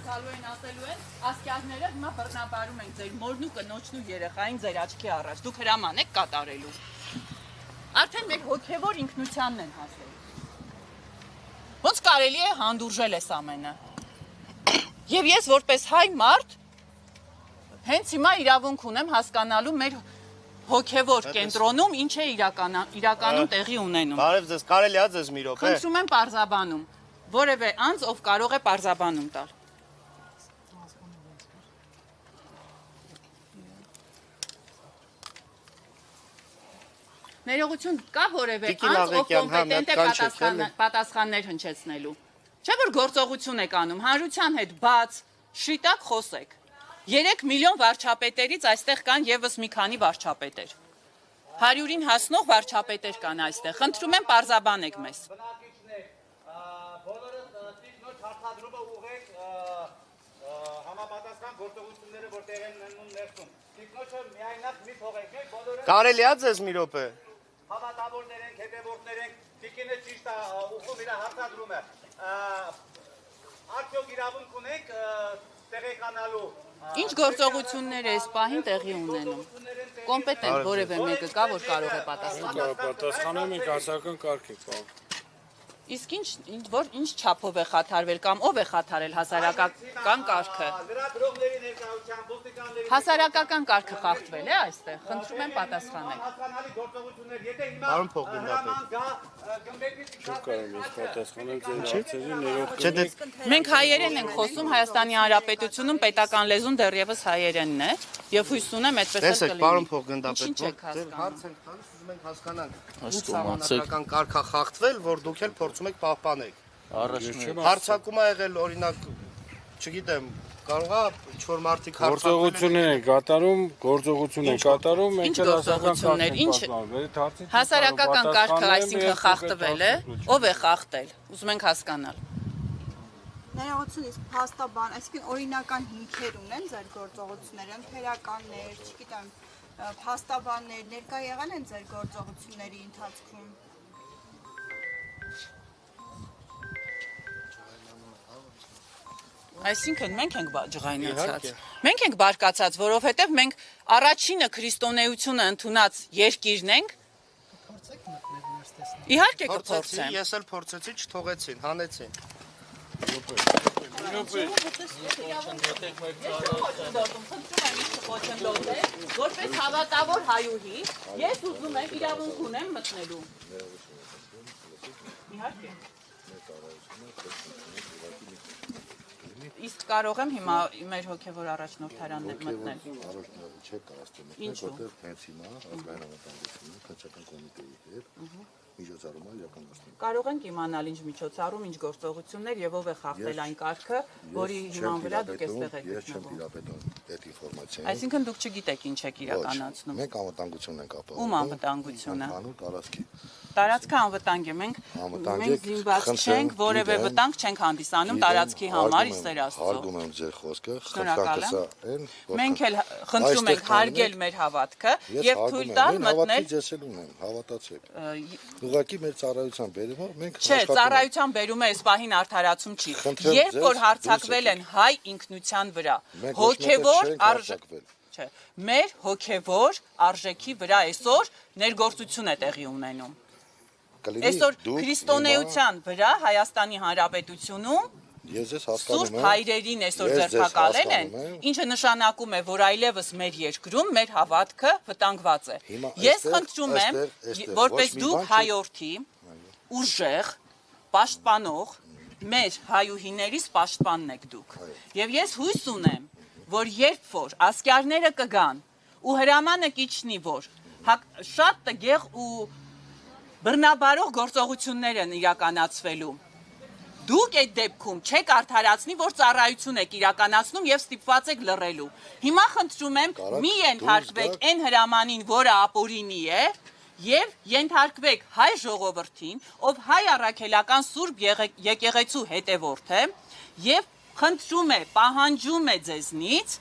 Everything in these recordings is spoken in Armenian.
գալու են ասելու են, ասկյազները հիմա բռնաբարում են ձեր մորն ու կնոջն ու երեխային ձեր աչքի առաջ։ Դուք հրաման եք կատարելու։ Արդեն մեր հոգևոր ինքնությանն են հասել։ Ոնց կարելի է հանդուրժել այս ամենը։ Եվ ես որպես հայ մարդ հենց հիմա իրավունք ունեմ հասկանալու մեր հոգևոր կենտրոնում ինչ է իրականում տեղի ունենում։ Բարև ձեզ, կարելի է ձեզ մի րոպե։ Խնդրում եմ պարզաբանում։ Որևէ անձ, ով կարող է պարզաբանում տալ։ Ներողություն կա որևէ անձ, ով կոմպետենտ է պատասխաններ հնչեցնելու։ Չէ՞ որ գործողություն եք անում, հանրության հետ բաց, շիտակ խոսեք։ 3 միլիոն վարչապետերից այստեղ կան եւս մի քանի վարչապետեր։ 100-ին հասնող վարչապետեր կան այստեղ։ Խնդրում եմ պարզաբանեք մեզ։ Հարցադրումը ուղղեք համապատասխան գործողությունները, որ տեղ են ունենում ներսում։ Տիկնոջը միայնակ մի թողեք, մենք բոլորը Կարելի է ձեզ մի րոպե։ Հավատավորներ ենք, հետևորդներ ենք, տիկինը ճիշտ է ուղղում իր հարցադրումը։ Արդյոք իրավունք ունենք տեղեկանալու։ Ինչ գործողություններ է այս պահին տեղի ունենում։ Կոմպետենտ որևէ մեկը կա, որ կարող է պատասխանել։ Պատասխանում ենք հասարակական կարգին։ Իսկ ինչ չափով է խաթարվել կամ ով է խաթարել հասարակական կարգը։ Լրագրողների ներկայությամբ ոստիկանների Հասարակական կարգը խախտվել է այստեղ։ Խնդրում եմ պատասխանել։ հասկանալի գործողություններ, եթե հիմա Պարոն փոխգնդապետ։ Մենք հայերեն ենք խոսում, Հայաստանի Հանրապետությունում պետական լեզուն դեռևս հայերենն է, եւ հույս ունեմ այդպես էլ Տեսեք, պարոն փոխգնդապետ, Ինչի՞չ եք ձեր հարց հասկանում։ ենք տալիս, ուզում ենք հասկանանք։ Ինչ համանadrական կարգա խախտվել, որ դուք էլ փորձում եք պահպանել։ Հարցակում ա եղել, օրինակ, չգիտեմ, կարող է ինչ-որ մարդիկ Գործողություններ են կատարում, Ինչ գործողություններ, ինչ հասարակական կարգը այսինքն խախտվել է, ով է խախտել։ Ուզում ենք հասկանալ։ Ներողություն, իսկ փաստաբան, այսինքն օրինական հիմքեր ունեն ձեր գործողությունները, ընթերականներ, չգիտեմ, փաստաբաններ ներկա եղան են ձեր գործողությունների ընթացքում։ Այսինքն մենք ենք ջղայնացած։ Մենք ենք բարկացած, որովհետև մենք առաջինը քրիստոնեությունը ընդունած երկիրն ենք։ Իհարկե կփորձեմ։ Ես էլ փորձեցի, չթողեցին, հանեցին։ Որպես հավատավոր հայուհի, ես ուզում եմ իրավունք ունեմ մտնելու։ Իհարկե։ Իսկ կարող եմ հիմա մեր հոգևոր առաջնորդարանն մտնել։ Առաջնորդը չէ կարծում եք, որտեղ հենց հիմա ազգային անվտանգությունը քննչական կոմիտեի հետ միջոցառումը իրականացնում։ Կարող ենք իմանալ ինչ միջոցառում, ինչ գործողություններ եւ ով է խախտել այն կարգը, որի հիման վրա դուք այստեղ եք Ես չեմ գտնվում։ իրապետում այդ ինֆորմացիան։ Այսինքն դուք չգիտեք ինչ եք իրականացնում։ Մենք անվտանգությունն ենք ապահովում։ Ում անվտանգությունը։ Հանուն տարածքի։ Տարածքը անվտանգ է, մենք զինված չենք, որևէ վտանգ չենք հանդիսանում տարածքի համար, իսեր Աստծո։ Հարգում եմ ձեր խոսքը, Շնորհակալ եմ։ խնդրանքը սա այն, Մենք էլ խնդրում ենք հարգել մեր հավատքը եւ թույլ տալ մտնել։ Ես էլ ունեմ, հավատացեք։ Ուղղակի մեր ծառայության բերումով մենք Չէ, ծառայության բերումը այս պահին արդարացում չի։ Երբ որ հարձակվել են հայ ինքնության վրա, հոգևոր Չէ, մեր հոգևոր արժեքի վրա այսօր ներգործություն է տեղի ունենում։ Այսօր քրիստոնեության վրա Հայաստանի Հանրապետությունում Սուրբ հայրերին այսօր ձերբակալել են, ինչը նշանակում է, որ այլևս մեր երկրում մեր հավատքը վտանգված է։ Ես խնդրում եմ, որպես դուք հայորդի, ուժեղ, պաշտպանող, մեր հայուհիներից պաշտպանն եք դուք։ Եվ ես հույս ունեմ, որ երբ որ ասկյարները կգան ու հրամանը կիջնի, որ շատ տգեղ ու բռնաբարող գործողություններ են իրականացվելու, դուք այդ դեպքում չեք արդարացնի, որ ծառայություն եք իրականացնում եւ ստիպված եք լռելու։ Հիմա խնդրում եմ, մի ենթարկվեք այն հրամանին, որը ապօրինի է, եւ ենթարկվեք հայ ժողովրդին, ով հայ առաքելական Սուրբ եկեղեցու հետևորդ է, եւ խնդրում է, պահանջում է ձեզնից,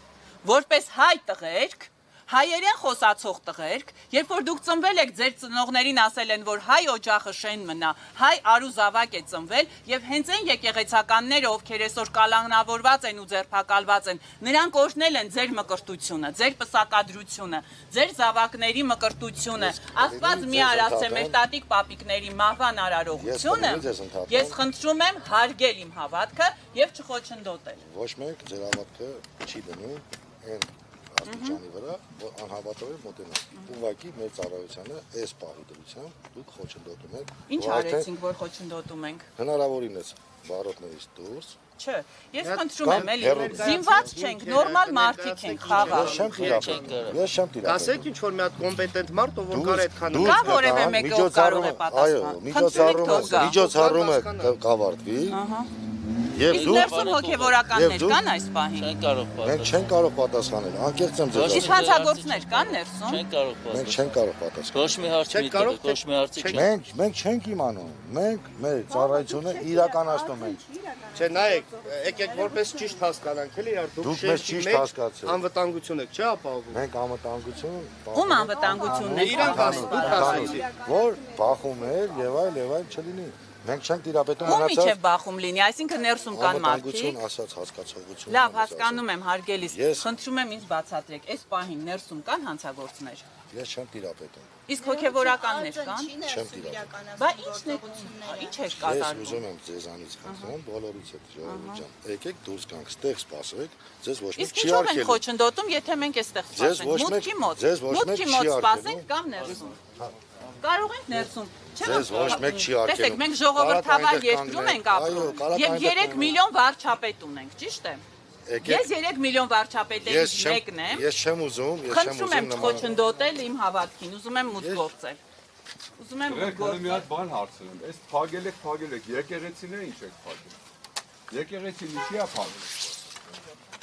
որպես հայ տղերք, հայերեն խոսացող տղերք, երբ որ դուք ծնվել եք, ձեր ծնողներին ասել են, որ հայ օջախը շեն մնա, հայ արու զավակ է ծնվել, եւ հենց այն եկեղեցականները, ովքեր այսօր կալանավորված են ու ձերբակալված են, նրանք օրհնել են ձեր մկրտությունը, ձեր պսակադրությունը, ձեր զավակների մկրտությունը, Աստված մի արած է մեր տատիկ պապիկների մահվան արարողությունը, ես խնդրում եմ հարգել իմ հավատքը եւ չխոչընդոտել։ Ոչ մեկ ձեր հավատքը չի դնում այն աստիճանի վրա, որ անհավատորեն մոտենաք։ Ուղղակի մեր ծառայությանը այս պահի դրությամբ դուք խոչընդոտում եք։ Ինչ արեցինք, որ խոչընդոտում ենք։ Հնարավորինս բարոտներից դուրս։ Չէ, ես խնդրում եմ էլի, զինված չենք, նորմալ մարդիկ ենք, խաղաղ։ Ես չեմ տիրապետում։ Ասեք ինչ որ մի հատ կոմպետենտ մարդ, ով որ կարա այդքան Կա որևէ մեկը ով կարող է պատասխանել։ Միջոցառումը կավարտվի։ Եվ Իսկ ներսում հոգևորականներ կան այս պահին։ մենք չենք կարող պատասխանել, անկեղծ եմ ձեզ Իսկ հանցագործներ կան ներսում։ մենք չենք կարող պատասխանել։ Ոչ մի հարց մի տեղ, ոչ մի հարցի չէ։ Մենք չենք իմանում, մենք մեր ծառայությունը իրականացնում ենք։ Չէ, նայեք, եկեք որպես ճիշտ հասկանանք, էլի իրար Դուք մեզ ճիշտ հասկացեք։ անվտանգություն եք, չէ՞ ապահովում։ Մենք անվտանգություն Ում անվտանգությունն է։ Իրանք ասում, դուք ասեցիք։ որ բախում էր եւ այլ չլինի։ Մենք չենք տիրապետում Ում իջև բախում լինի, այսինքն ներսում կան մարդիկ։ անվտանգություն ասած հասկացողություն։ Լավ, հասկանում եմ, հարգելիս։ Ես- Խնդրում եմ ինձ բացատրեք, այս պահին ներսում կան հանցագործներ։ Ես չեմ տիրապետում։ Իսկ հոգևորականներ կան։ Չեմ տիրապետում։ Բա ինչն է, ինչ է Ես կատարվում։ ուզում եմ ձեզանից խնդրեմ, բոլորից հետ ժողովուրդ ջան, եկեք դուրս գանք, ստեղ սպասեք, ձեզ ոչ մեկ Իսկ չի ինչով ենք արգելում։ խոչընդոտում, եթե մենք այստեղ Ձեզ սպասենք, ոչ մեկ- մուտքի մոտ։ ձեզ ոչ մեկ Մուտքի չի մոտ արգելում։ սպասենք կամ ներսում։ Կարող ենք ներսում։ Ձեզ ոչ մեկ չի արգելում։ Տեսեք, մենք ժողովրդավար Կարապ երկրում ենք այո, ապրում կարապ եւ այնտեղ 3 միլիոն վարչապետ ունենք, ճիշտ է։ Եկեք, Ես 3 միլիոն վարչապետերից մեկն եմ։ ես չեմ ուզում Խնդրում եմ չխոչընդոտել իմ հավատքին, ուզում եմ մուտք գործել։ Ուզում եմ մուտք Գոնե մի գործել։ հատ բան հարցնեմ։ Այս փագել եք, եկեղեցին է ինչ եք փագել։ Եկեղեցին ինչի է փագել։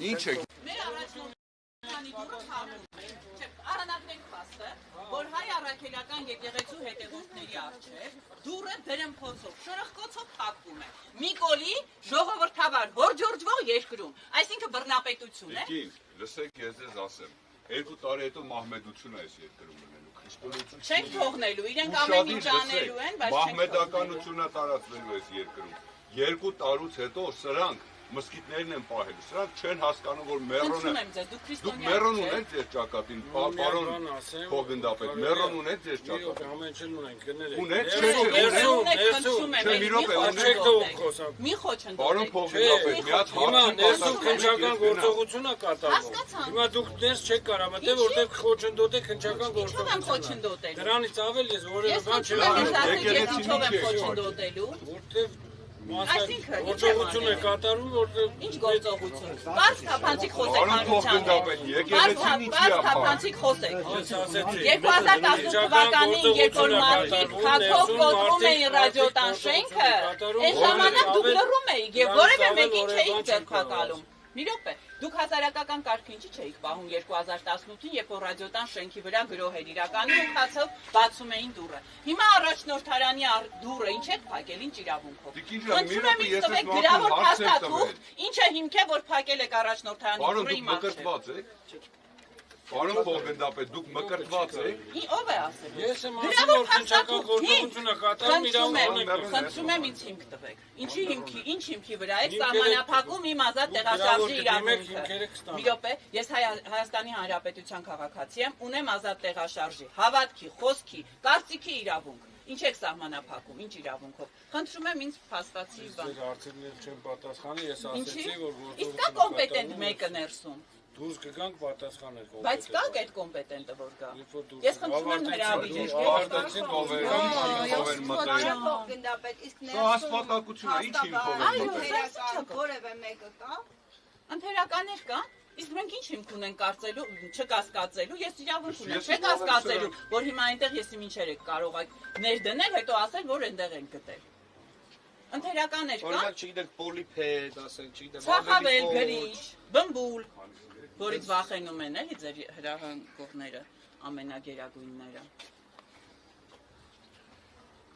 Ինչ եք Մեր առաջնորդանի դուրը խաղում է։ Չէ, առանձնենք փաստը, որ հայ առաքելական եկեղեցու հետևորդների առջև դուրը դրմփոցով, շրխկոցով փակվում է։ Միկոլի ժողովրդավար հորջորջվող երկրում, այսինքն բռնապետություն է։ Եկին, լսեք ես ձեզ ասեմ։ 2 տարի հետո մահմեդություն է այս երկրում ունենու, քրիստոնեություն չի։ Չենք թողնելու, իրենք ամեն ինչ անելու են, բայց չենք թողնելու։ Մահմեդականությունն է տարածվելու այս երկրում։ 2 տարուց հետո սրանք մսկիթներն են պահելու։ Սրանք չեն հասկանում, որ մերոնը Խնդրում եմ ձեզ, դուք Դուք քրիստոնյա մերոն եք, ունեք ձեր ճակատին, պարոն Փոգնդապետ, մերոն ունեք ձեր Մի րոպե, ճակատին։ ամեն ինչ ունենք, գներեք։ Ունեք, չէ։ չէ, Ներսում եք, խնդրում եմ, Չէ, մի րոպե, մի Պարոն խոչընդոտեք։ Փոգնդապետ, մի հատ Հիմա հարց ներսում քնչական գործողություն է կատարվում։ Հասկացա։ Հիմա դուք ներս չեք կարող, մտե որտեղ խոչընդոտեք քնչական Ինչով եմ գործողությունը։ խոչընդոտել։ Դրանից ավել ես որևէ Ես բան խնդրում եմ, չեմ ինձ ասեք, ես ինչով եմ խոչընդոտելու։ որտեղ Այսինքն, գործողություն է կատարվում, որտեղ Ինչ գործողություն։ Բարձ թափանցիկ խոսեք Պարոն հանրության Փոգնդապետ, հետ։ եկեղեցին ինչի է Բարձ փակ։ թափանցիկ խոսեք։ ես ասեցի 2018 թվականին, երբ որ մարդիկ քաթով կոտրում էին ռադիոտան շենքը, այն ժամանակ դուք լռում էիք եւ որևէ մեկին չէիք ձերբակալում։ Մի րոպե, դուք հասարակական կարգին չի չէիք պահում 2018-ին, երբ որ ռադիոտան շենքի վրա գրոհ էր իրականում ու քացով բացում էին դուռը։ Հիմա առաջնորդարանի դուռը ինչ եք փակել, ինչ իրավունքով։ Խնդրում եմ ինձ տվեք գրավոր փաստաթուղթ, ինչը հիմք է, որ փակել եք առաջնորդարանի Պարոն, դուռը դուք իմ առջև։ մկրտված եք։ Պարոն Փոգնդապետ, դուք մկրտված եք։ Ով է ասել։ ես եմ ասում որ քնչական գործողությունը կատարվում իրավունք Խնդրում եմ ինձ հիմք տվեք։ Ինչի հիմքի, ինչ հիմքի վրա եք սահմանափակում իմ ազատ տեղաշարժի իրավունքը։ Մի րոպե, ես Հայաստանի Հանրապետության քաղաքացի եմ, ունեմ ազատ տեղաշարժի, հավատքի, խոսքի, կարծիքի իրավունք։ Ինչ եք սահմանափակում, ինչ իրավունքով։ Խնդրում եմ ինձ փաստացի բան։ Ձեր հարցերին չեմ պատասխանի, ես Ինչի՞։ ասեցի որ Իսկ կա կոմպետենտ մեկը ներսում։ դուրս կգանք պատասխանել կողմից։ Բայց կա այդ կոմպետենտը որ կա։ Երբ որ դուրս Ես խնդրում եմ հրավիրեք։ Արդեցին ով մտել։ Փոխգնդապետ, իսկ Սա ասպատակություն է, ինչ հիմքով են Այո, մտել։ սա որևէ մեկը կա։ Ընթերականներ կան։ Իսկ մենք ինչ հիմք ունենք կարծելու, չկասկածելու, ես իրավունք ունեմ, Ես չկասկածելու, որ հիմա այնտեղ եսի ինչեր եք կարող ներդնել, հետո ասել, որ այնտեղ են գտել։ Ընթերականներ կան։ Օրինակ չգիտեք պոլիփեդ, ասենք, չգիտեմ, Ցախավել, գրիչ, բմբուլ, որից վախենում են էլի ձեր հրահանգողները։ ամենագերագույնները։